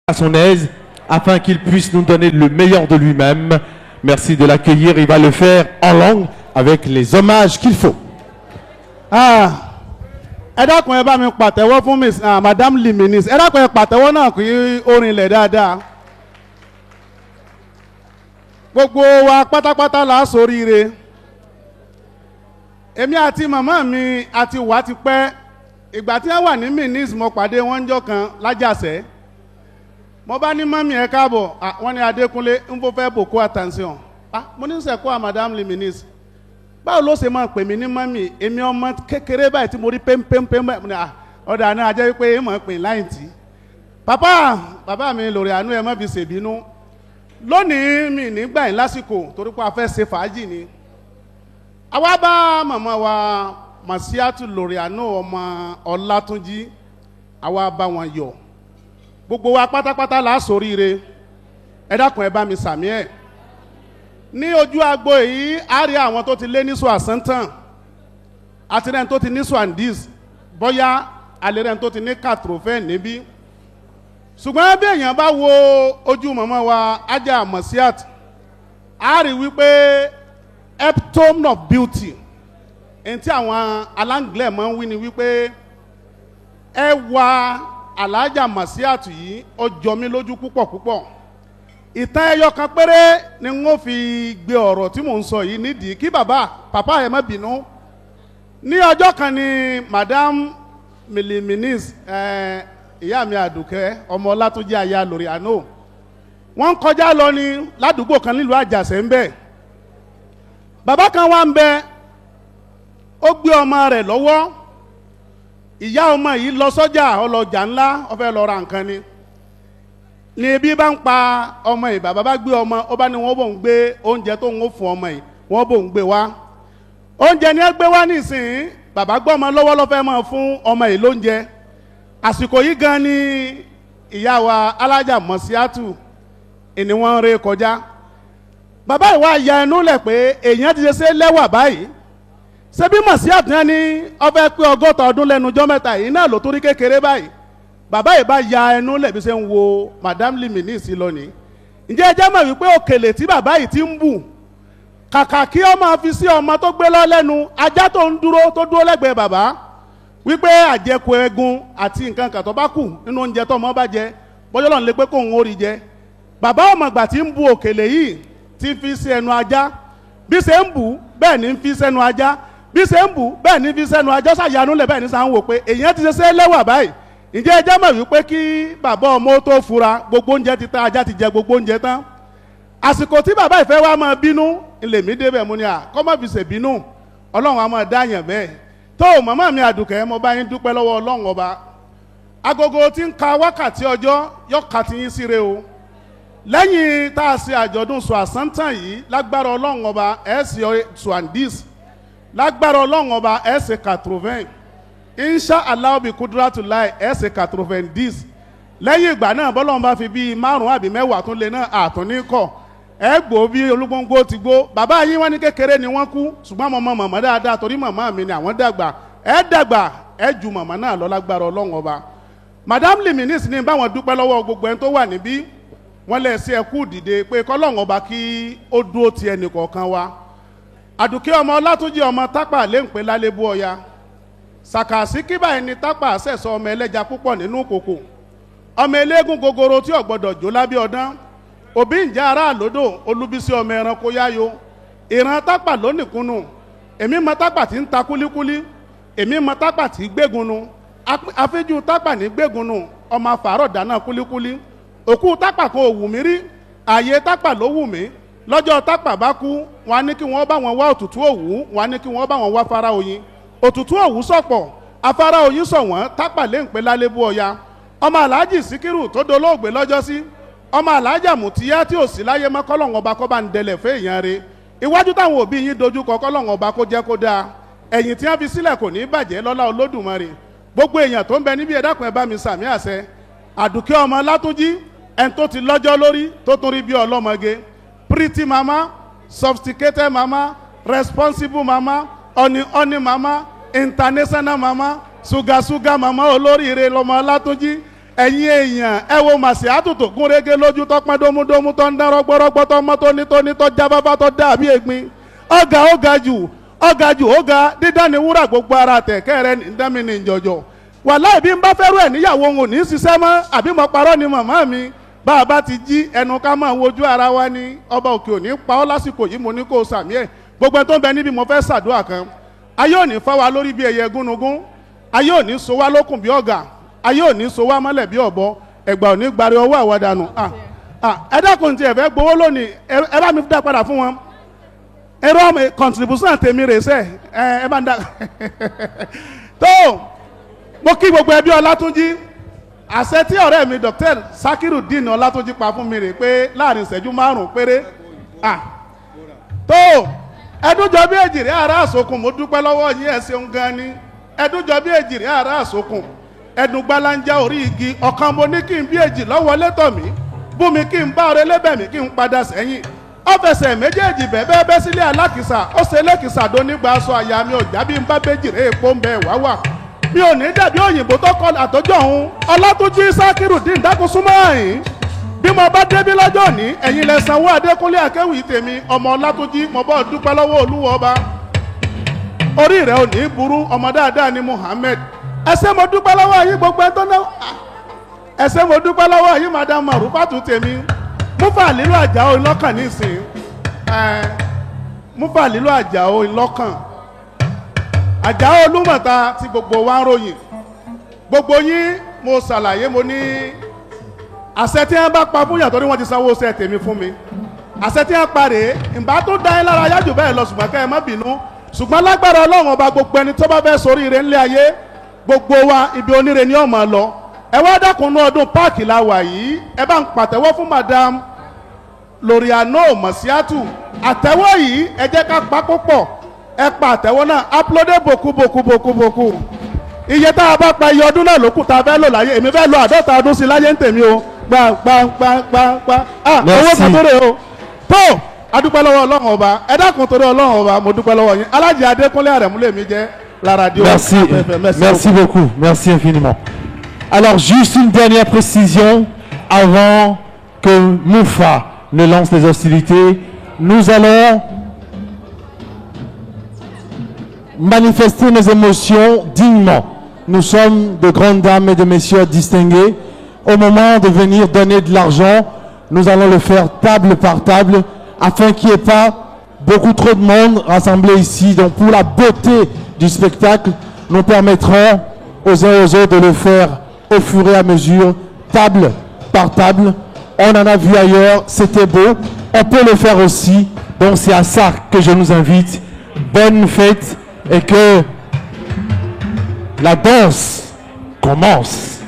à son aise afin qu'il puisse nous donner le meilleur de lui-même. Merci de l'accueillir. Il va le faire en langue avec les hommages qu'il faut. Ẹ dákun ẹ bá mi pàtẹ́wọ́ fún Madame le ministre. Ẹ dákun ẹ pàtẹ́wọ́ náà kí orin ilẹ̀ dáadáa. Gbogbo wa pátápátá la ṣoríire. Èmi àti màmá mi àti wà ti pẹ́. Ìgbà tí wọ́n wà ní ministre mo pàdé wọn jọ́ kan lájàsẹ́. Mo bá ní mọ́mí ẹ káàbọ̀ wọ́n ní Adékúnlé ń fọ́ fẹ́ beaucoup attention. Mo ní sẹ́kọ́ à Madame le ministre. Báwo ló ṣe máa pè mí ní mọ́mí èmi ọmọ kékeré báyìí tí mo rí pẹ́ńpẹ́ńpẹ́ ọ̀dà náà ajẹ́ wípé èèmọ̀ pè láìntì. Bàbá mi lórí àánú ẹ má fi ṣèbínú. Lónìí mi nígbà yín lásìkò torí pé a fẹ́ ṣe fàájì ni. Àwa bá màmá wa Màsíátù lórí àánú ọmọ Ọlátúnjí àwa bá wọn yọ̀. Gbogbo wa pátápátá la ṣoríire. Ẹ dákun ẹ bá mi sàmí ẹ̀. Ní ojú agbo yìí a rí àwọn tó ti lé ní sọ àsántàn àti rẹ̀ tó ti ní sọ àndís bóyá alẹ́ rẹ̀ tó ti ní kàtrófẹ́ níbí. Ṣùgbọ́n bí èèyàn bá wo ojú màmá wa Ajá Màsíátù a rí wípé epitome of beauty èyí tí àwọn aláǹglẹ̀ máa ń wí ni wípé ẹwà Alájà Màsíátù yìí ó jọ mí lójú púpọ̀ púpọ̀. Ìtàn ẹyọ kan péré ni wọ́n fi gbé ọ̀rọ̀ tí mò ń sọ yìí nídìí kí pàpá ẹ̀ má bínú. Ní ọjọ́ kan ni Madame Miliminis ìyá mi Àdùkẹ́ ọmọ Ọlátúnjí aya lórí àánú wọ́n kọjá lọ ní ládùúgbò kan nílùú Àjàṣẹ́ ń bẹ. Bàbá kan wá ń bẹ ó gbé ọmọ rẹ̀ lọ́wọ́ ìyá ọmọ yìí lọ sọ́jà ọlọ́jà ńlá ó fẹ́ lọ ra nǹkan ni. Ní ebi bá ń pa ọmọ yìí bàbá bá gbé ọmọ ó bá ní wọ́n bò ń gbé oúnjẹ tó ń fún ọmọ yìí wọ́n bò ń gbé wá. Oúnjẹ ni ẹ gbé wá nísìnyí bàbá gbọ́ ọmọ lọ́wọ́ ló fẹ́ máa fún ọmọ yìí lóúnjẹ. Àsìkò yìí gan ni ìyá wa Alájà Màsíátù ni wọ́n ré kọjá. Bàbá yìí wá ya ẹnu lẹ̀ pé èèyàn ti ṣe lẹ́wà báyìí. Ṣé bí Màsíátù yẹn ní ó fẹ́ pé 60 ọdún lẹ́nu ọjọ́ mẹ́ta yìí náà ló tó rí kékeré báyìí. Bàbá yìí bá ya ẹnu lẹ̀ bí ṣe ń wo Madame le ministre lónìí. Ǹjẹ́ ẹ jẹ́ mọ̀ wípé òkèlè tí bàbá yìí ti ń bù kàkà kí ó máa fi sí ọmọ tó gbé lọ lẹ́nu ajá tó dúró lẹ́gbẹ̀ẹ́ bàbá wípé àjẹkù ẹ̀gún àti nǹkan kan tó bá kù nínú oúnjẹ tó ọmọ bá jẹ bọ́jọ́ lọ́n lè pé kóun ó rí jẹ. Bàbá ọmọgbà tí ń bu òkèlè yìí ti fi sí ẹnu ajá bí ṣe ń bù bẹ́ẹ̀ ni ń fi sẹ́nu ajá bí ṣe ń bù bẹ́ẹ̀ ni ń fi sẹ́nu ajá ṣàyànú lẹ̀ bẹ́ẹ̀ ni sàn wò pé èèyàn ti ṣe lẹ́wà báyìí. Ǹjẹ́ ẹ jẹ́ mọ̀ wípé kí bàbá ọmọ tó fura gbogbo oúnjẹ ti tán ajá ti jẹ gbogbo oúnjẹ tán. Àsìkò tí bàbá ìfẹ́ wa máa bínú ilé mi débẹ̀ mo ní kọ́ má fi ṣe bínú Ọlọ́run a máa dáyàn bẹ́ẹ̀. Tó màmá mi Àdùkẹ́ mo bá yín dúpẹ́ lọ́wọ́ Ọlọ́run ọba. Agogo tí ń ka wákàtí ọjọ́ yọ̀ọ̀ka ti yín síre o. Lẹ́yìn tá a ṣe àjọ̀dún sọ àsántàn yìí lágbára Ọlọ́run ọba ẹ̀ ṣe sọ àndís lágbára Ọlọ́run ọba ẹ̀ ṣe 80. Insha Allah bi kudratullah ẹsẹ̀ 90. Lẹ́yìn ìgbà náà bọ́lọ́run bá fi bíi 5 àbí 10 tún lé náà àtúní kọ̀ ẹ gbó bí Olúgbóngbó ti gbó. Bàbá yín wọ́n ní kékeré ni wọ́n kú ṣùgbọ́n mo mọ màmá dáadáa torí màmá mi ni àwọn dàgbà ẹ ju màmá náà lọ lágbára Ọlọ́run ọba. Madame le ministre ní báwọn dúpẹ́ lọ́wọ́ gbogbo ẹni tó wà níbí wọ́n lè ṣe ẹkú dìde pé kọ́lọ́run ọba kí ó dúró ti ẹnì kọ̀ọ̀kan wa. Àdùkẹ́ ọmọ Ọlátúnjí ọmọ Tápà lè ń pè lálébú ọya. Sàkàsí kíbà ẹni Tápà àṣẹ̀sọ ọmọ ẹlẹ́ja púpọ̀ nínú kòkò ọmọ eléégún gogoro tí ò gbọdọ̀ jó lábẹ́ ọdán òbí ǹjẹ́ ará àlódò Olúbísí ọmọ ẹranko yáyo ìran Tápà lónìkúnnù èmi mọ Tápà tí ń ta kúlíkúlí èmi mọ Tápà tí gbégunu afẹ́jú Tápà ní gbégunu ọmọ afàárọ̀ dáná kúlíkúlí òkú Tápà kò wù mí rí ààyè Tápà ló wù mí lọ́jọ́ Tápà bá kú wọn á ní kí wọ́n bá wọn wá òtútù òwú wọn á ní kí wọ́n bá wọn wá fara oyin òtútù òwú sọ̀pọ̀ afárá oyin sọ̀ wọ́n Tápà lè ń pè lálébú ọya ọmọ Aláàjì Síkírù tó dolóògbé lọ́jọ́ sí ọmọ Aláàjà Mùtíyá tí ò sí láyé mọ́ kọ́lọ́hún ọba kó bá ń dẹlẹ̀ fún èèyàn rẹ̀ iwájú táwọn òbí yín dojú kọ kọ́lọ́hún ọba kó jẹ́ kó dáa ẹ̀yìn tí wọ́n fi sílẹ̀ kò ní bàjẹ́ lọ́lá Olódùmarè gbogbo èèyàn tó ń bẹ níbi ẹ dákun ẹ bá mi sàmì àṣẹ. Àdùkẹ́ ọmọ Látúnjí ẹni tó ti lọ́jọ́ lórí tó tún rí bí ọlọ́mọge pretty mama sophisticated mama responsible mama honey mama international mama suga mama olóríire lọmọ Látúnjí ẹ̀yin èèyàn ẹ wo Màsíátù tó gún régé lójú tó pọ́n dómúdómú tó ń dán rọ́gbọ́rọ́gbọ́ tó mọ́ tónítóní tó jábábá tó dàbí ẹ̀gbin ọ̀gá jù ọ̀gá dídán ni wúrà gbogbo ara tẹ̀kẹ́ rẹ ní dámi ní ìjọ̀jọ̀ wàláhì bí n bá fẹ́rù ẹ̀ níyàwó òun ò ní ṣiṣẹ́ mọ́ àbí mo parọ́ ni màmá mi bá a bá ti jí ẹnu ká máa wojú ara wa ní ọba òkè òní pa ọ́ lásìkò yìí mo ní kó o sàmì ẹ̀ gbogbo ẹ̀ tó ń bẹ níbi mo fẹ́ ṣàdúrà kan ayé òní fá wa lórí bí ẹyẹ gúnugún ayé òní so wá lókùn bí ọ̀gà ayé òní so wá mọ́lẹ̀ bí ọ̀bọ ẹ̀gbà òní gbari ọwọ́ àwàdànù ẹ dákun tí ẹ fẹ́ gbowó lónìí ẹ bá mi dá padà fún wọn ẹ̀rọ contribution tèmi rè sẹ́ ẹ bá ń dá tó mo kí gbogbo ẹbí Ọlátúnjí àṣẹ tí ọ̀rẹ́ mi Dr. Sakirudeen Ọlátúnjí pa fún mi rè pé láàrin ìṣẹ́jú 5 péré tó ẹdúnjọ bí èjìrì ara àsokùn mo dúpẹ́ lọ́wọ́ yín ẹ ṣeun gan ni ẹdúnjọ bí èjìrì ara àsokùn ẹdùn gbalanja orí igi ọ̀kan mo ní kí n bí èjì lọ́wọ́ létọ̀ mi bú mi kí n bá ọ̀rẹ́ lébẹ̀ mi kí n padà sẹ́yìn ọ̀fẹsẹ̀ méjèèjì bẹ́ẹ̀ bẹ́ sílé alákìsà ó ṣe lẹ́kìsà tó nígbà aṣọ àyà mi ọ̀já bí n bá béjìrì èèpo ń bẹ wá mi ò ní dàbí òyìnbó tó kọ àtọ́jọ́ òun Ọlátúnjí Sakirudeen dákun súnmọ́ àyín bí mo bá débí lọ́jọ́ òní ẹ̀yin lẹ sanwó Adékúnlé Akéwì tèmi ọmọ Ọlátúnjí mo bọ́ dúpẹ́ lọ́wọ́ Olúwa ọba orí rẹ̀ ò ní burú ọmọ dáadáa ni Muhammed ẹsẹ̀ mo dúpẹ́ lọ́wọ́ yín gbogbo ẹ̀ tó náà ẹsẹ̀ mo dúpẹ́ lọ́wọ́ yín Madam Marufatu tèmi Múfà Lílù Àjàó ìlọ́kàn nísìn Múfà Lílù Àjàó ìlọ́kàn Àjàó Olúmọ̀ta tí gbogbo wa ń ròyìn gbogbo yín mo ṣàlàyé mo ní àṣẹ tí wọ́n bá pa fún yàtọ̀ ní wọ́n ti sanwó ṣẹ́ tèmi fún mi àṣẹ tí wọ́n pa rèé ìbá tó dá ẹ lára yájú bẹ́ẹ̀ lọ ṣùgbọ́n kẹ́ ẹ má bínú ṣùgbọ́n lágbára Ọlọ́run ọba gbogbo ẹni tó bá fẹ́ ṣoríire ńlẹ̀ ayé gbogbo wa ibi oníire ni ó máa lọ ẹ wá dákun ní ọdún páàkì la wà yìí ẹ bá ń pàtẹ́wọ́ fún Madam Loriano Màsíátù àtẹ́wọ́ yìí ẹ jẹ́ ká pa púpọ̀ ẹ pa àtẹ́wọ́ náà uploadé boku iye tá a bá pa iye ọdún náà lókù tá a fẹ́ lò láyé èmi fẹ́ lò 50 ọdún sí láyé ń tèmi o gbàgbàgbàgbà owó kan tó rè o tó adúpẹ́ lọ́wọ́ Ọlọ́run ọba ẹ dákun torí Ọlọ́run ọba mo dúpẹ́ lọ́wọ́ yín Aláàjì Adékúnlé Àrẹ̀mú mi jẹ́ la radio. Merci beaucoup, merci infiniment. Alors juste une dernière précision avant que Moufa ne lance les hostilités, nous allons manifester nos émotions dignement. Nous sommes de grandes dames et de messieurs distingués. Au moment de venir donner de l'argent, nous allons le faire table par table afin qu'il n'y ait pas beaucoup trop de monde rassemblé ici. Donc pour la beauté du spectacle, nous permettrons aux uns et aux autres de le faire au fur et à mesure, table par table. On en a vu ailleurs, c'était beau. On peut le faire aussi. Donc c'est à ça que je nous invite. Bonne fête et que la danse commence.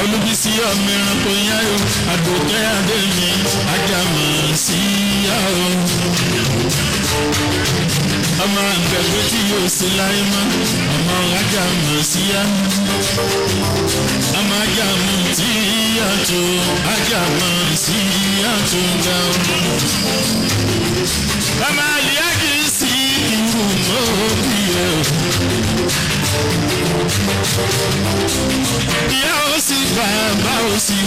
Olúbísí ọmọ ẹranko yáyò àdókẹ́ adémi ajámọ̀ sí yá o. Ọmọ àgbẹ̀gbẹ̀ tí yóò sí láyé mọ́ ọmọ ajámọ̀ sí yá. Ọmọ ajámọ̀ tí yàtọ̀ ajámọ̀ sí yàtọ̀ ga o. Ọmọ àlìyájí sí ìwé. tún lóbi ẹ̀. Ìyá ó sì bàbá ó sì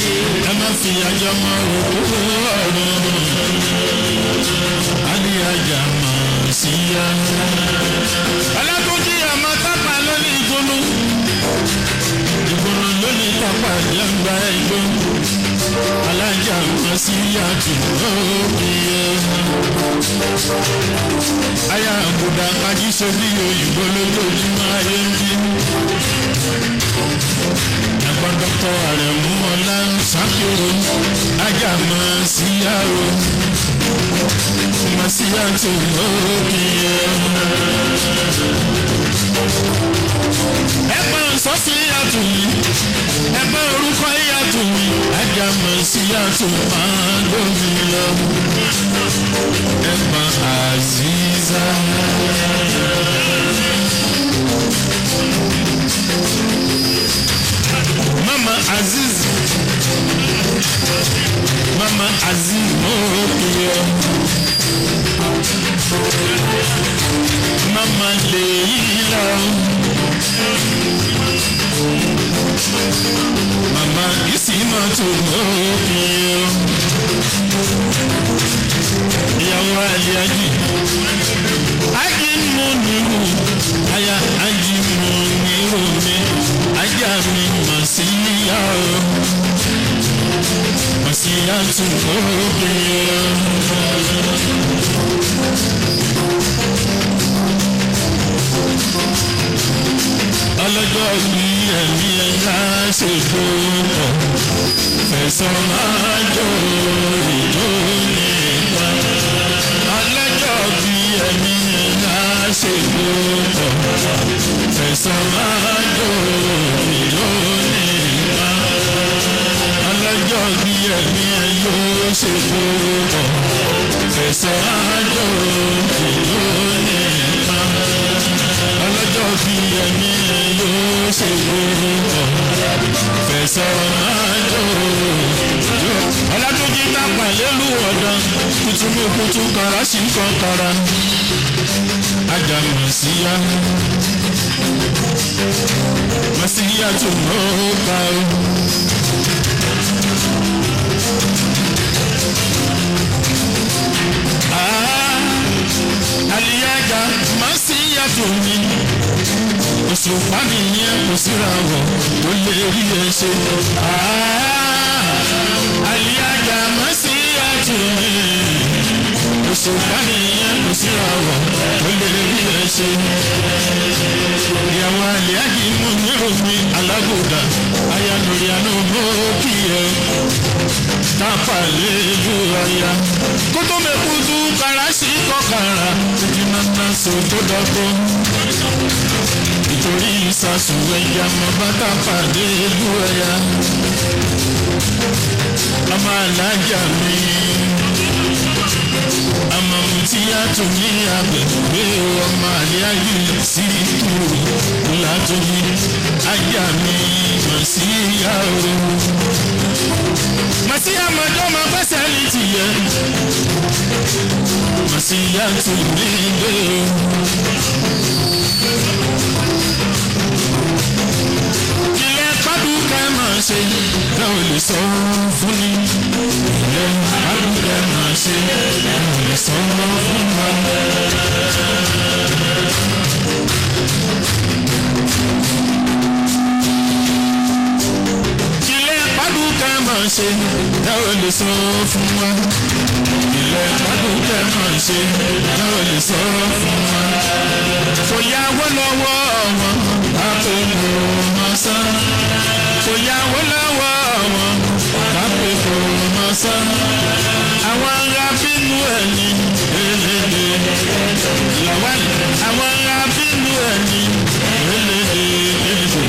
ẹ má fi àjọ mọ òkú ọ̀run. Aliyaja mọ̀ sí ya. Alákòókì àmọ́ tápà lónìí ìgbónú. Ìgbónú lónìí tápà jẹ́ǹgbà ìgbó. Alájà mọ̀ sí ya tù lóbi ẹ̀. Aya àbùdá ajíṣe bí òyìnbó lójoojúmọ́ ayé ń bí. Ẹ̀gbọ́n dọ́kítọ̀ Àrẹ̀mú Ọlá Ṣàkírò ajá mọ̀ sí ya o. Mọ̀ sí ya tù lóbi ẹ̀. Ẹ̀gbọ́n sọ́sí yàtù yìí. Ẹ̀gbọ́n orúkọ yàtù yìí. Ajá mọ̀ sí yàtù máa lómi lọ. Ẹ̀gbọ́n Aziza. Mama Aziz. Mama Aziz Mokiyo. Mama Leila. Mama Isimatu Mokiyo. Ìyàwó Aliyaji. Aji Muniru. Aya Aji Muniru mi. Ajá mi Masiya o. Masiya tu Mokiyo. Ọlọ́jọ́ bí ẹ̀mí ẹ̀yà ṣe gbogbo fẹ̀sọ̀ máa jọ ìjọ nípa. Ọlọ́jọ́ bí ẹ̀mí ẹ̀yà ṣe gbogbo fẹ̀sọ̀ máa jọ ìjọ nípa. Ọlọ́jọ́ bí ẹ̀mí ẹ̀yà ṣe gbogbo fẹ̀sọ̀ máa jọ ìjọ nípa. Ọlọ́jọ́ bí ẹ̀mí yóò ṣe gbogbo fẹ̀sọ̀ máa jò. Ọlátúnjí tápà lélú ọ̀dàn kùtùmùkùtù kàrà sí kọ̀kàrà. Ajá Màsíyá. Màsíyá tó mọ́ ká o. Aliyaja Màsíyá tó mi. Òṣùpá nìyẹn kò síra wọ̀ ó lè rí ẹ ṣe. Aliyaja Màsíyá tó mi. Òṣùpá nìyẹn kò síra wọ̀ ó lè rí ẹ ṣe. Ìyàwó Aliyaji mú ní omi alágòdà ayálórí àná mọ́ kí ẹ. Tápà lójú aya. Kótó mẹ́kúndú kàrà sí kọ̀kàrà. Ìdínàmà sọ tó dọ́gbọ́n. Nítorí ìsàsùn ẹja mọ bàtà pàdé ìlú ẹ̀yà. Ọmọ alájà mi. Àmọ́ tí a tún ní agbègbè ọmọ Aliyaji sí ìtúrò látòyí. Ajá mi Màsíyá o. Màsíyá mọ̀jọ́ máa gbẹ́sẹ̀ ní tìyẹ. Màsíyá tún ní ilé o. Ilẹ̀ pàdùkẹ́ máa ṣe ẹ ò lè sọ fún ni. Ilẹ̀ pàdùkẹ́ máa ṣe ẹ ò lè sọ fún wa. Ilẹ̀ pàdùkẹ́ máa ṣe ẹ ò lè sọ fún wa. Ilẹ̀ pàdùkẹ́ máa ṣe ẹ ò lè sọ fún wa. Kò yáwó lọ́wọ́ wọn, àpò kò mọ̀ sán. Kò yáwó lọ́wọ́ wọn, àpò kò mọ̀ sán. Àwọn ará bínú ẹni elédè làwọn. Àwọn ará bínú ẹni elédè elédè.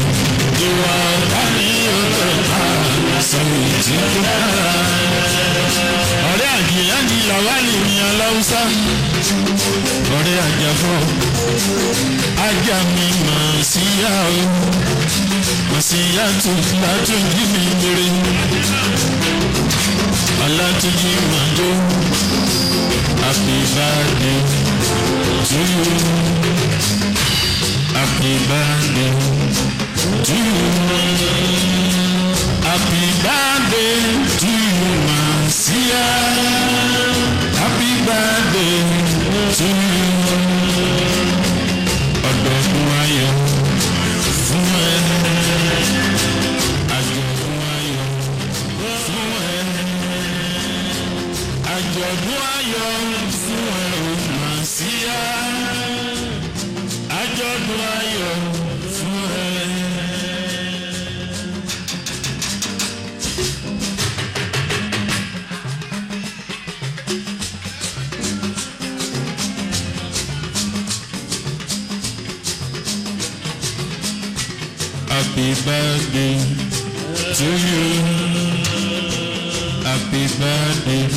Ìwà ọ̀tá ni ó tẹ̀ka sọ̀rọ̀ tí kò dára. Ọ̀rẹ́ àjìyá ni làwọn ènìyàn lọ́wọ́sá. Ọ̀rẹ́ àjàfọ́ ajá mi Màsíyá o. Màsíyá tó látúnjí mi lórí. Ọlátúnjí màdó. Happy birthday to you. Happy birthday to you. Happy birthday to you, Marcia. Happy birthday to you. Ọdọọdún ayọ̀ fún ẹ. Àjọ̀dún ayọ̀ fún ẹ. Àjọ̀dún ayọ̀ fún ẹ, Marcia. Àjọ̀dún ayọ̀ fún ẹ. Happy birthday to you. Happy birthday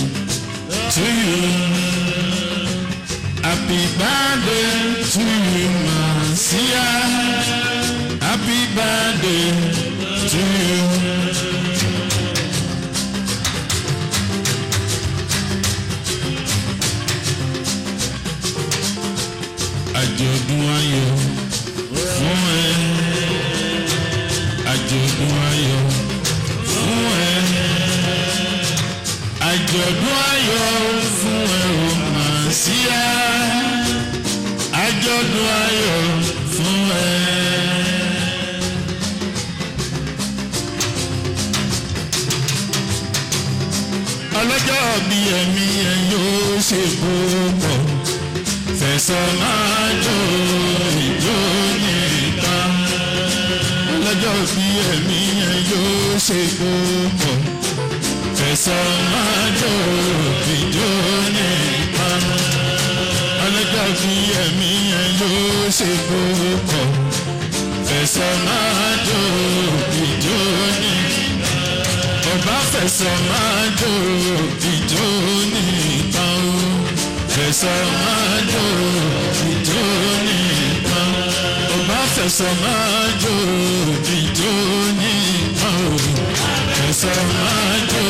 to you. Happy birthday to you, Marcia. Happy birthday to you. Àjọ̀dún ayọ̀ fún ẹ. Àjọ̀dún ayọ̀ fún ẹ. Àjọ̀dún ayọ̀ fún ẹ, o Marcia. Àjọ̀dún ayọ̀ fún ẹ. Ọlọ́jọ́ bí ẹ̀mí ẹ yóò ṣe púpọ̀. Fẹ̀sọ̀ máa jó ìjó nìkan. Ọlọ́jọ́ bí ẹ̀mí ẹ yóò ṣe púpọ̀. Fẹ̀sọ̀ máa jó ìjó nìkan. Ọlọ́jọ́ bí ẹ̀mí ẹ yóò ṣe púpọ̀. Fẹ̀sọ̀ máa jó ìjó nìkan. Ọba fẹ̀sọ̀ máa jó ìjó nìkan. Fẹ̀sọ̀ máa jó ìjó nìkan. Ọba fẹ̀sọ̀ máa jó ìjó nìkan. Fẹ̀sọ̀ máa jó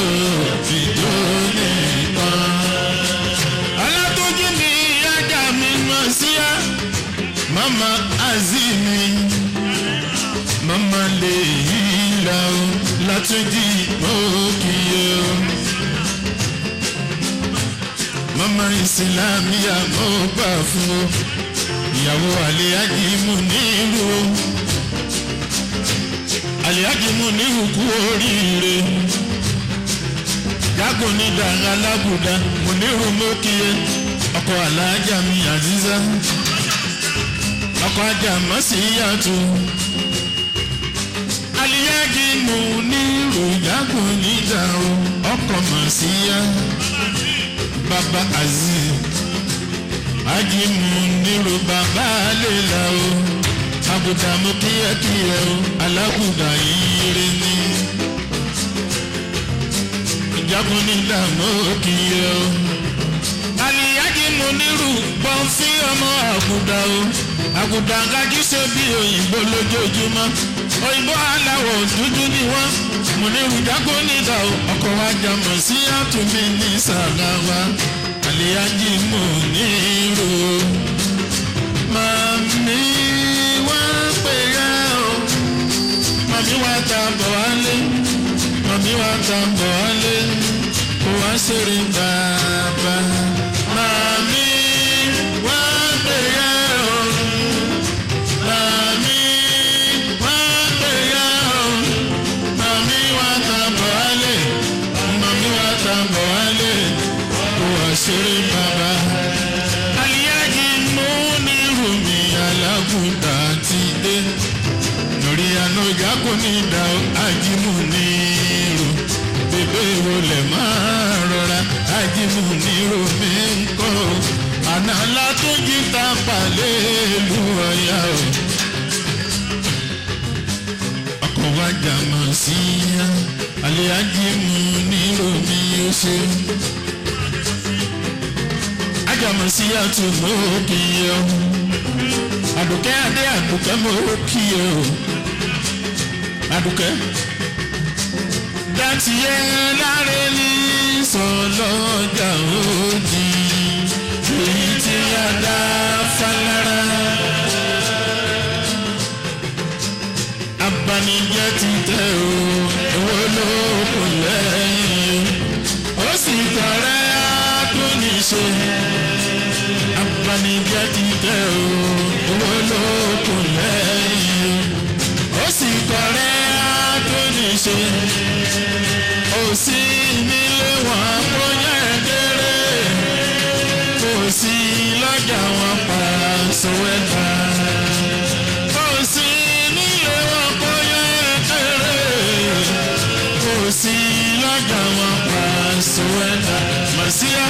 ìjó nìkan. Alátójú ni ajá mi Marcia. Mama Azimi. Mama lè yí la o. Látúnjí òkìyè o. Mama Ìsìlámíyà mo gbà fún o. Ìyàwó Àlíhájì Múnírù o. Àlíhájì Múnírù kú oríire. Jágò ní dàrá lábùdá. Múnírù mo kíyè. Ọkọ Alájà mi Àzízá. Ọkọ ajá Mọ́síyàtù. Àlíhájì Múnírù jágò ní dàrá. Ọkọ Mọ́síyà. Baba Aziz. Haji Múnírù bàbá Léla o. Àgùdà mo kíyẹ́kíyẹ́ o. Alágùdà ire ni. Ìjábọ̀ nílà mo kíyẹ́ o. Àlíhájì Múnírù gbọ́n sí ọmọ àgùdà o. Àgùdà gájú ṣe bí òyìnbó lójoojúmọ́. Òyìnbó aláwọ̀ dúdú ni wọ́n. Múnírù jágó nídà o. Ọkọ̀ ajá Marcia mi ní Sàgáwá. Àlíhájì Múnírù. Màmí wá pè yá o. Màmí wá ta bọ̀ wálé. Màmí wá ta bọ̀ wálé. Kò wá ṣeré bàbá. Màmí wá pè yá o. Màmí wá pè yá o. Màmí wá ta bọ̀ wálé. Màmí wá ta bọ̀ wálé. Kò wá ṣeré bàbá. Àlíhájì Múnírù mi Alágùdà ti dé. Lórí àná ìjà kò ní ìdá o. Haji Múnírù. Bébé wo lè máa rọra. Haji Múnírù mi ń kọ́ o. Àná Látúnjí ta pàlẹ́ ìlú Ọ̀yá o. Ọkọ̀ wájà Marcia. Àlíhájì Múnírù mi ó ṣe. Ajá Marcia mo kíyè o. Àdùkẹ́ adé Àdùkẹ́ mo kíyè o. Àdùkẹ́. Dátì yẹ láre ní sọlọ́jà òjì. Èyí tí a dá lára. Abanijẹ́ ti tẹ́ o, owó ló kù lẹ́yìn. Ó sì tọrẹ àtúnṣe. Abanijẹ́ ti tẹ́ o, owó ló kù lẹ́yìn. Ó sì tọrẹ àtúnṣe. Ó sì nílé wọn bóyá ẹ̀dẹ́rẹ́. Kò sí lọ́jà wọn pa Soweta. Kò sí nílé wọn bóyá ẹ̀dẹ́rẹ́. Kò sí lọ́jà wọn pa Soweta. Màsíá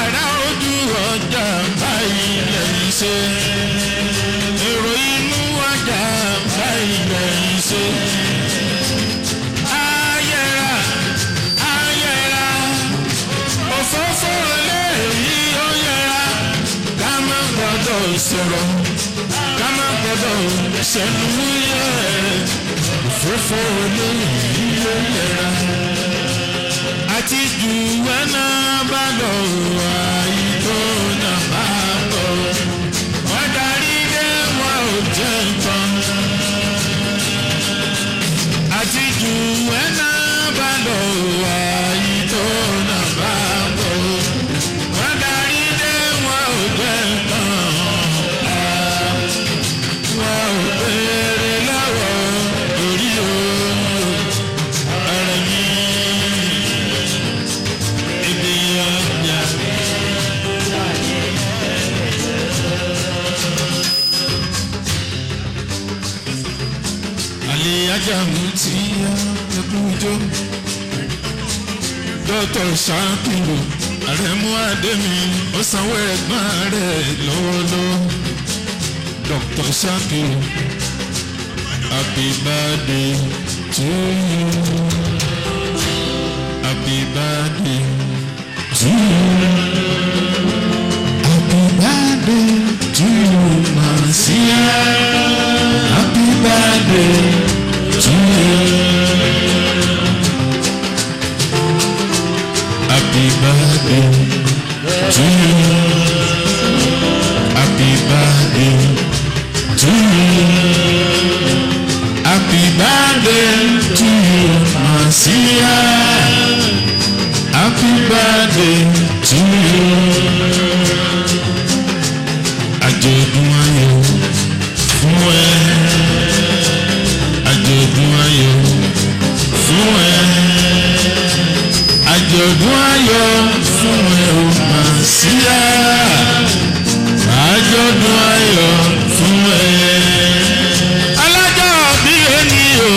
ará ojú ọjà báyìí lẹ́yìn ṣe. Èrò inú ọjà báyìí lẹ́yìn ṣe. Òfófó lè yí ó yẹra, ká má gbọ́dọ̀ sọ̀rọ̀, ká má gbọ́dọ̀ ṣẹnu yẹ. Òfófó lè yí ó yẹra. Àti jù wẹ́nà bá lọ àyíkó náà bá bọ̀. Wọ́n darí dé wọn ò jẹ́ nǹkan. Àti jù wẹ́nà bá lọ àyíkó náà bá bọ̀. Wọ́n darí dé wọn ò jẹ́ nǹkan. Wọ́n ò béèrè lọ́wọ́ orí o. Ọ̀rẹ́ mi. Ajamu tí ẹkúnjó Dr. Shakiru Aremu Ademi ó sanwó ẹ̀gbọ́n rẹ̀ lọ́wọ́lọ́wọ́ Dr. Shakiru happy birthday to you happy birthday to you happy birthday to you Marcia happy birthday to you. Happy birthday to you. Happy birthday to you. Happy birthday to you, Marcia. Happy birthday to you. Àjọ̀dún ayọ̀ fún ẹ. Àjọ̀dún ayọ̀ fún ẹ. Àjọ̀dún ayọ̀ fún ẹ o Marcia. Àjọ̀dún ayọ̀ fún ẹ. Alájọ́ bí ẹni o.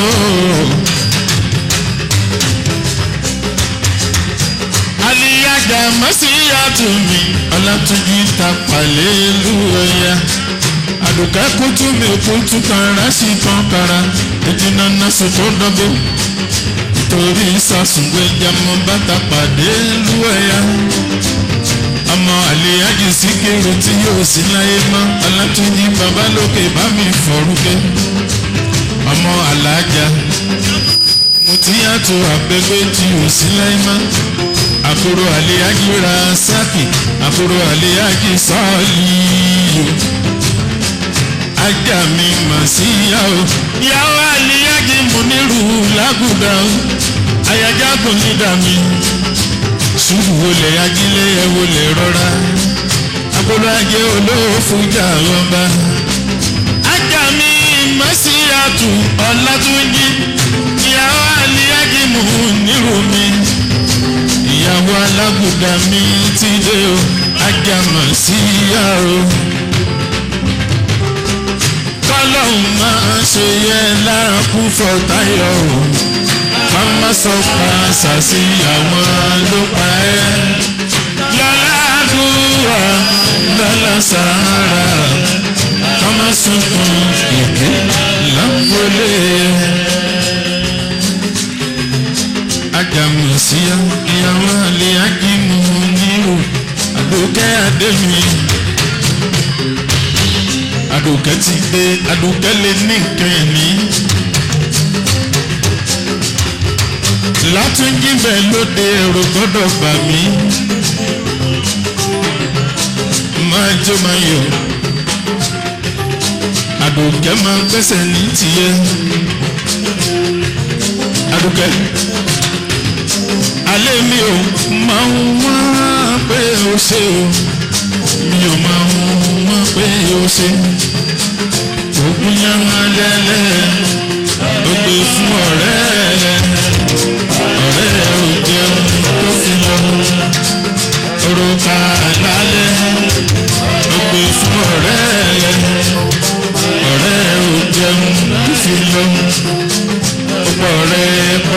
Aliyaja Marcia tún mi. Ọlátúnjí Tapalẹ̀ ìlú Ọ̀yá. Àdùkẹ́ kútú mi kútú kàrà sí kankara. Ìdínà náà sọ tó dọ́gbó. Torí sàsùnwé jamọ bàtà pàdé ìlú Ọ̀yá. Ọmọ Àlíhájì Síkírù tí yóò sí láyé mọ́. Ọlátúnjí Babalókè bá mi fọ̀rúkẹ́. Ọmọ Alájà Mutiyatu Abẹ́gbẹ́ tí yóò sí láyé mọ́. Àbúrò Àlíhájì Rasaki, àbúrò Àlíhájì Sọ́ọ̀lì. Ajá mi Marcia o. Ìyàwó Àlíhájì Muniru Lágùdà o. Ayajà kò ní dà mí. Sùúrù wọlé ajílé ẹ wọlé rọra. Àbúrò ajé olóòfújà ọba. Ajá mi Marciatu Ọlátúnjí. Ìyàwó Àlíhájì Muniru mi. Ìyàwó Alágùdà mi ti dé o. Ajá Marcia o. Kọ́lọ́hún máa ṣe yẹ lára kú fọ́tayọ̀ o. Màmá sọ pa ṣàṣì àwọn ló pa ẹ́. Lọ́lá àdúrà lọ́lá sàárà. Kọ́má sunkún èké lápólé. Ajá Marcia ìyàwó Àlíhájì Muniru Àdùkẹ́ Adémi. Àdùkẹ́ ti dé, Àdùkẹ́ lè ní nǹkan ẹ̀ní. Látúnjí bẹ́ẹ̀ lóde èrò gbọ́dọ̀ bà mí. Máa jó máa yọ̀, Àdùkẹ́ máa ń gbẹ́sẹ̀ ní tiẹ̀. Àdùkẹ́ alẹ́ mi ò máa ń wá pé o ṣe o mi ò máa ń wá pé o ṣe ògùn yàrá lẹ́lẹ́ ó gbé fún ọ̀rẹ́ ọ̀rẹ́ ò jẹun tó fi lọ òrùka lálẹ́ ó gbé fún ọ̀rẹ́ ọ̀rẹ́ ò jẹun tó fi lọ ọ̀rẹ́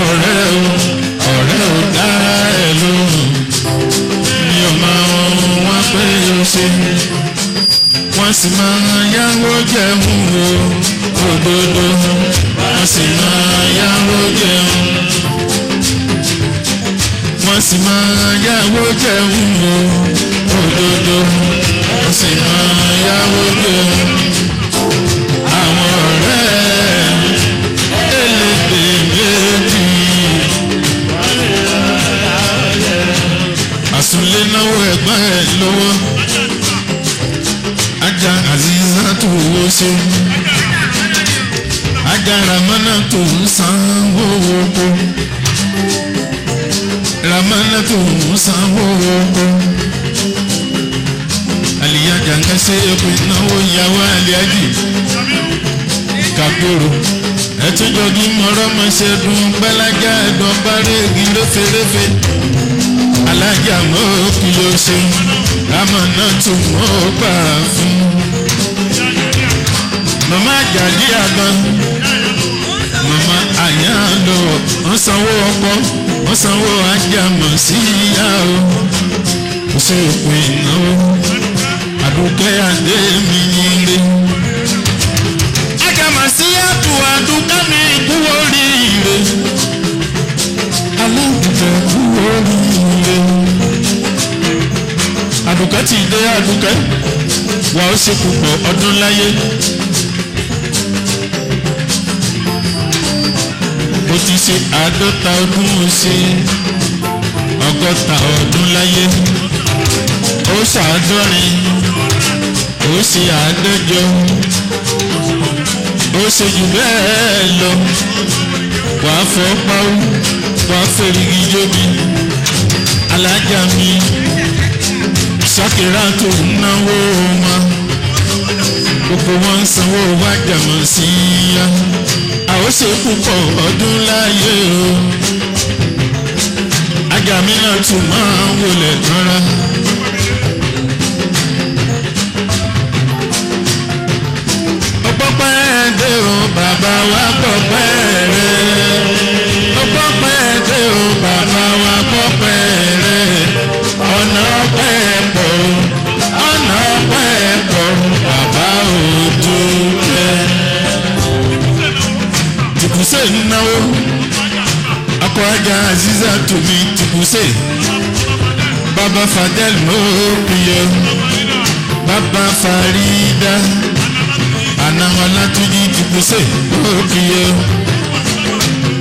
ọ̀rẹ́ ò dá ẹ lóhùn mi ò máa wá pé o ṣe wọ́n sì máa yáwó jẹun o òdodo wọ́n sì máa yáwó jẹun wọ́n sì máa yáwó jẹun o òdodo wọ́n sì máa yáwó jẹun àwọn ọ̀rẹ́ elédè méjì àsùnlé náwó ẹ̀gbọ́n ẹ̀ lọ́wọ́ ajá àzízá tó wó ṣe ajá ramana tó ń sanwó oko ramana tó ń sanwó oko àlìyájà ń ṣe èpè náwó ìyàwó àlìyájì kàbírù ẹtújọ kí mọ̀rọ̀ mọ̀ ṣe dùn gbẹ́lájà ẹ̀dùn bárẹ̀ igi lóferéfé alájà mọ́ kí ló ṣe ramana tó mọ́ gbà fún mama àjàdí àgbọn mama àyànlọ wọ́n sanwó ọkọ wọ́n sanwó ajámọ̀ sí ìyá o kò ṣe òpin ìnáwó àdúkẹ́ àdé mi nílé ajámọ̀ sí àtù àdúkẹ́ mi kú oríire aláǹdùkẹ́ kú oríire àdúkẹ́ ti dé àdúkẹ́ wà ó ṣe púpọ̀ ọdún láyé. Ó ti ṣe 50 ọdún ó ṣe 60 ọdún láyé ó ṣàádọ́rin ó ṣe 100 ó ṣe jù bẹ́ẹ̀ lọ wàá fọ́ páwó wàá fẹ́rìgì jóbi alájà mi ṣàkírà tó náwó wọn gbogbo wọn ń sanwó wájà mọ̀ sí yá àwọn ṣe púpọ̀ ọdún láyé o ajá mi náà tún máa ń wọlé rárá. ọpọ́pẹ́ dé o bàbá wa pọ́pẹ́ rẹ̀ ọpọ́pẹ́ dé o bàbá wa pọ́pẹ́ rẹ̀ ọ̀nà ọpẹ́ pọ̀ ọ̀nà ọpẹ́ pọ̀ bàbá òjò rẹ̀. Tìkùsè náwó akọ ajá Aziza tóbi Tìkùsè bàbá Fadel lóòpìyẹ bàbá Farida ànàwọn látúndí Tìkùsè lóòpìyẹ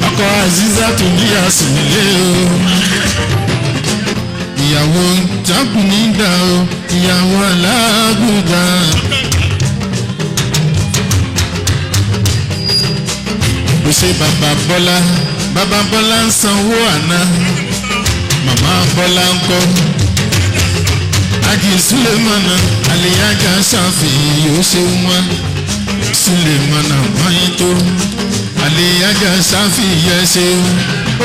akọ Aziza tóbi àsìlè o ìyàwó jákùnídà o ìyàwó alágùdà. Ṣé bàbá Bọ́lá ń sanwó àná màmá Bọ́lá ń kọ́ Ají Sulemana àlèyájà ṣàfihàn ó ṣe wọ́n Sulemana wáyé tó àlèyájà ṣàfihàn ṣe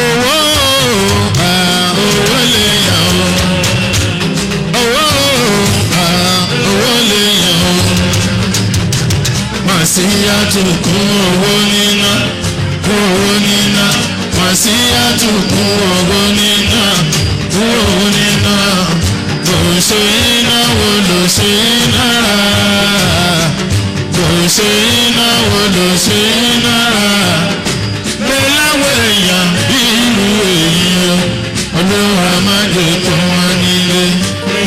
owó lè yàn ó owó lè yàn ó màá sí àtúnkún owó níná. Owó níná, wọ́n sí àtúnkún owó níná, owó níná, bò ṣe iná wo ló ṣe iná rà, bò ṣe iná wo ló ṣe iná rà, bẹ́ẹ̀ láwọn èèyàn bí irú èyí o, Olúwa má jẹ́ kó wọn nílé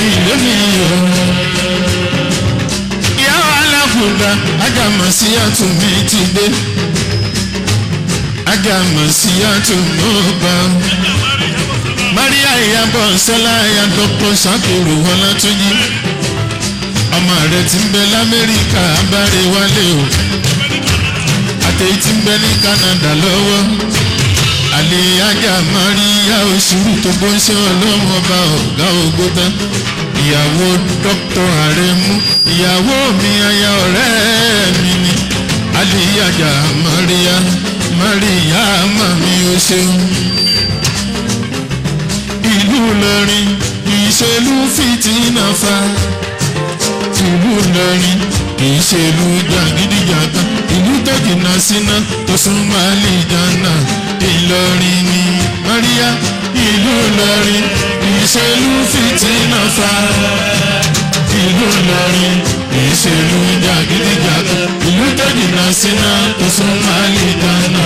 ìlú mi o. Ìyàwó alákùúgbà Ajámọ̀ sí àtúnmí ti dé. Ajámọ̀ sí àtúnmọ́ba Maria ìyàbọ̀ Sọlá ìyá Dr. Sakiru Ọlátúnjí ọmọ rẹ̀ ti ń bẹ l'Amẹ́ríkà abáre wálé o àtẹ̀yí ti ń bẹ ní Canada lọ́wọ́ Àlíhájà Maria Òṣùrù tó bó ń ṣe ọlọ́run ọba ọ̀gá ògo tán ìyàwó Dr. Aremu ìyàwó mi aya ọ̀rẹ́ mi ni Àlíhájà Maria mami ó ṣeun. Ìlú Ìlọrin ìṣèlú fìtínà fa ìlú Ìlọrin ìṣèlú jàgídíjàgan ìlú tó jìnnà síná tó súnmọ́ àlìjánnà Ìlọrin ni Maria ìlú Ìlọrin ìṣèlú fìtínà fa ìlú Ìlọrin ìṣèlú jàgídíjàgan ìlú tó jìnnà síná tó súnmọ́ àlìjánnà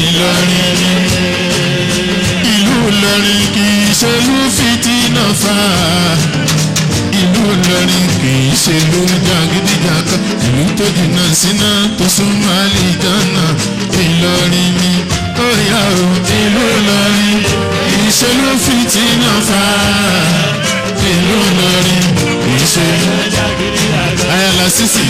Ìlọrin ni ìlú Ìlọrin kì í ṣèlú fìtínà fa ìlú Ìlọrin kì í ṣèlú jàgídíjàgan ìlú tó jìnnà síná tó súnmọ́ àlìjánnà Ìlọrin ni ó yá o ìlú Ìlọrin kì í ṣèlú fìtínà fa ìlú Ìlọrin kì í ṣèlú jàgídíjàgan Ayala Sisi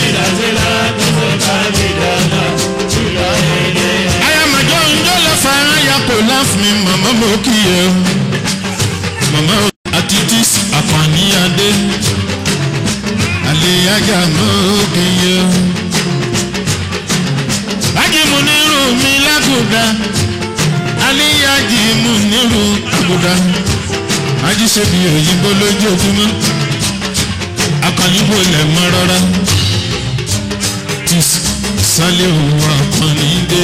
ayamajo njolo fara ya kò láf mi màmá mo kí ẹ màmá Atitis Àfàníyàdé Àlíhájà mo kí ẹ Hájì Múnírù mi lágùdà Àlíhájì Múnírù àgùdà Hájì ṣe bí òyìnbó lójoojúmọ́ akọ̀yìnbó lẹ̀ mọ́ rọ́rá Sálẹ̀ òun Àkànnídé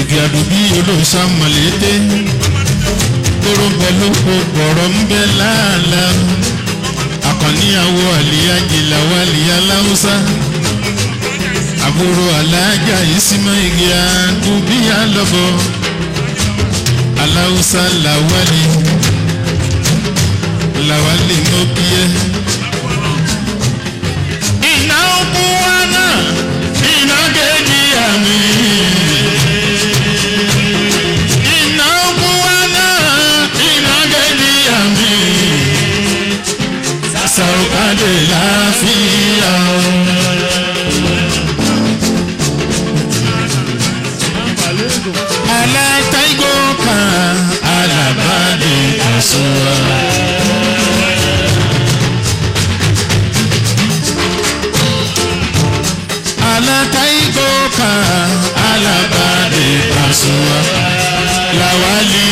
igi àdùbí olóòṣà mọ̀lété kóró bẹ lóko bọ̀rọ̀ ń bẹ láàlá Àkànníyàwó Àlíhájì Làwálì Aláùsá àbúrò Aláàjà Ìsímọ̀ igi àdùbí alọ́bọ̀ Aláùsá Làwálì mọ́bíyẹ́. Iná kú wá náà iná kejì àmì. Iná kú wá náà iná kejì àmì. Sàrùkàdé láfíà. Alátaigo kan alábàdé àṣùwà. Alátaigo kan alábàdé àṣùwà. Làwálì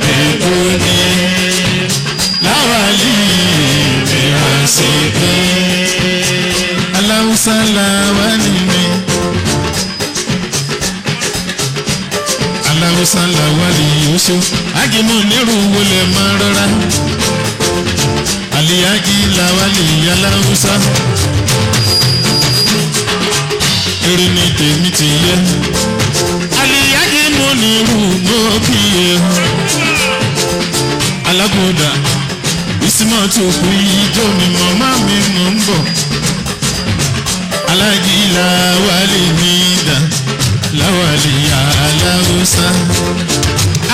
pẹ̀kúni. Làwálì pẹ̀hásìkì. Aláùsá Làwálì mi. Aláùsá Làwálì oṣù. Hájì Múnírù wọlé máa rọra. Àlíhájì Làwálì Aláùsá. Èrè ni tèmi ti yẹ. Àlíhájì Múnírù mo kí ẹ. Alágùdà Ìsímọ̀tù kú ijó mi màmá mi mò ń bọ̀. Àlíhájì Làwálì mi dà. Làwálì Aláùsá.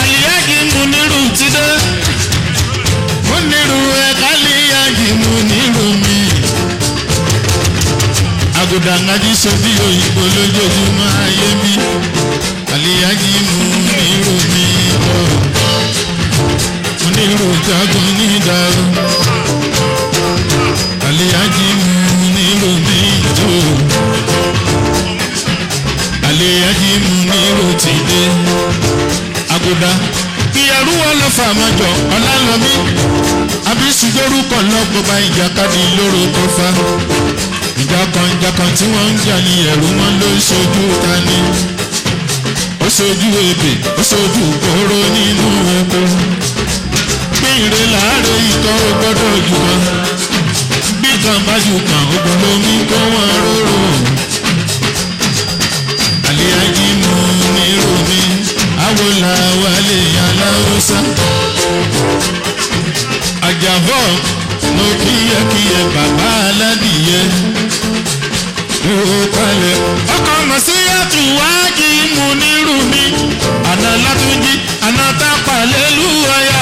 Àlíhájì Múnírù ti dé. Múnírù ẹ̀ka Àlíhájì Múnírù mi. Àgùdà ńlájí sọ bí òyìnbó lójoojúmọ́ ayé mi. Àlíhájì Múnírù mi bọ̀. Múnírù jagun ní ìdárò. Àlíhájì Múnírù mi jò. Àlíhájì Múnírù ti dé. Àgùdà ìyẹ̀rú wọn lọ fà máa jọ ọ̀làlọ́mí. Àbísùjórúkọ lọ́pọ̀ bá ìjàkadì lóró tó fa. Ìjàkan tí wọ́n ń jà ní ẹ̀rú wọn ló ṣojú tani. Ó ṣojú ebè, ó ṣojú kóró nínú oko. Gbìnrè láàárọ̀ ìtọ́ ó gbọ́dọ̀ jù kan. Bí kan bá jù kan, ogun lomi kó wọn róró. Àlíhájì Múnírù mi, àwo Làwálì Aláùsá. Àjàbọ̀ mo kíyẹ̀kíyẹ̀ bàbá aládìyẹ. Ó kalẹ̀ ọkọ̀ Màsíyàtù Hájì Múnírù mi. Àná Látúnjí, àná Tápà lélú ọ̀yà.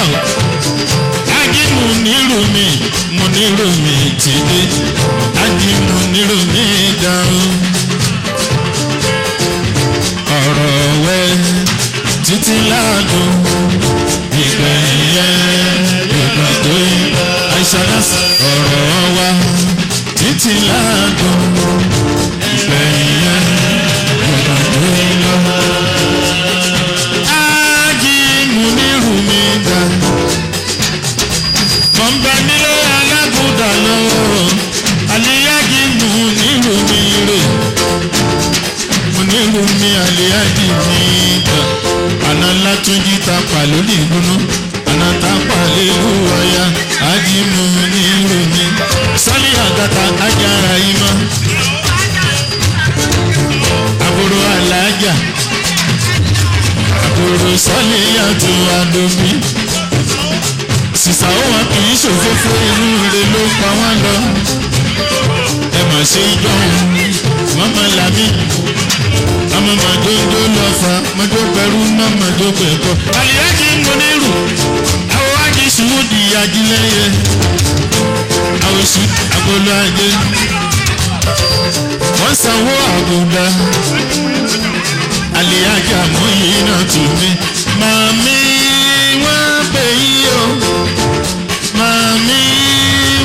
Hájì Múnírù mi Rumi Aliadi Nita Àná Látúnjí Tápà lórí ìgbóná Àná Tápà lélu ọ̀yà Ajimu ní Rumi Sọ́lí Àgàtà Ajára Imá Àbúrò Alájà Àbúrò Sọ́lí Yàtò Àdòbí Sísà ó wọn kì í ṣòfófó inú rẹ̀ ló pa wọ́n lọ ẹ mà ṣe ìjọhún mọ́mọ́ làmí ọmọ màdóńdó lọ́fà mọ́dó pẹ̀rú mọ́mọ́dó pẹ̀kọ́. Àlìyájí Mùnírù àwọn ájí sùúdì ajílẹ̀yẹ àwọn sùn àgọ́lọ ajé wọ́n sanwó àgùdà Àlìyájí Muyinatu mi màmí wọ́n pè yí o màmí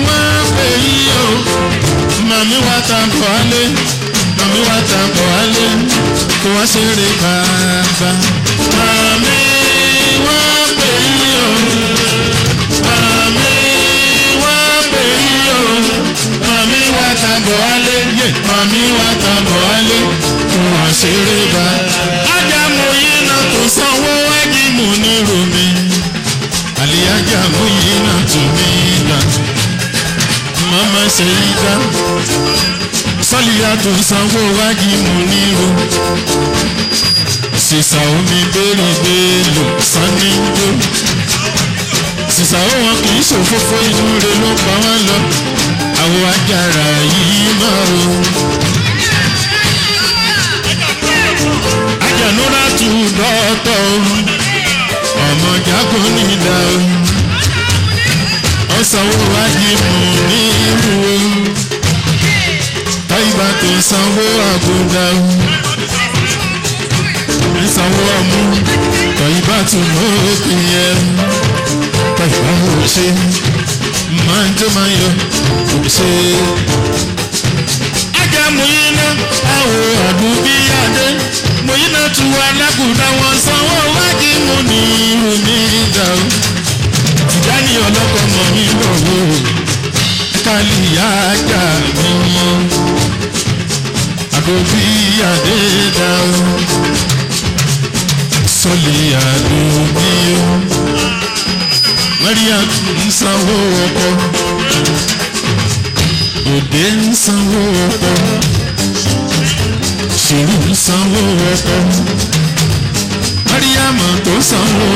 wọ́n pè yí o màmí wá tàbọ̀ wálé màmí wá tàbọ̀ wálé kó wá ṣeré bàbá màmí wọ́n pè yí o màmí wọ́n pè yí o màmí wá tàbọ̀ wálé màmí wá tàbọ̀ wálé kó wá ṣeré bàbá. Ajá Muyinatu sanwó Ájí Mùnírù mi Àlìyájí Muyinatu mi dà mama Ṣèyídá Sọ́líyàtò sanwó Ájí Mùnírù sísà omi bẹ́ẹ̀rẹ̀ bẹ́ẹ̀lò sanníjó sísà ó wọn kì í ṣòfófó inú rẹ̀ ló pa wọ́n lọ àwọn Àjàrà yìí máa o. Àjànúrà tù dọ́tọ̀ ọmọ jágó nídà o ọ̀sánwó Ájí Mùnírù o Táyìbá tó sanwó àgùdà o ìsanwó ọmú Táyìbá tó lóòkè yẹ Táyìbá ò ṣe máa ń jó máa ń yọ ò ṣe. Ajá Muyinatu àwọ̀ àdúgbì adé Muyinatu alágùdà wọn sanwó Ájí Mùnírù mi dà o. Tìjání ọlọ́kọ̀ mọ̀ mí lọ́wọ́ kálíyà ajá mi àdóbí àdédà o sọ́lé àdóbí o Maria ń sanwó ọkọ Òde ń sanwó ọkọ Ṣèlú ń sanwó ọkọ Mariam tó sanwó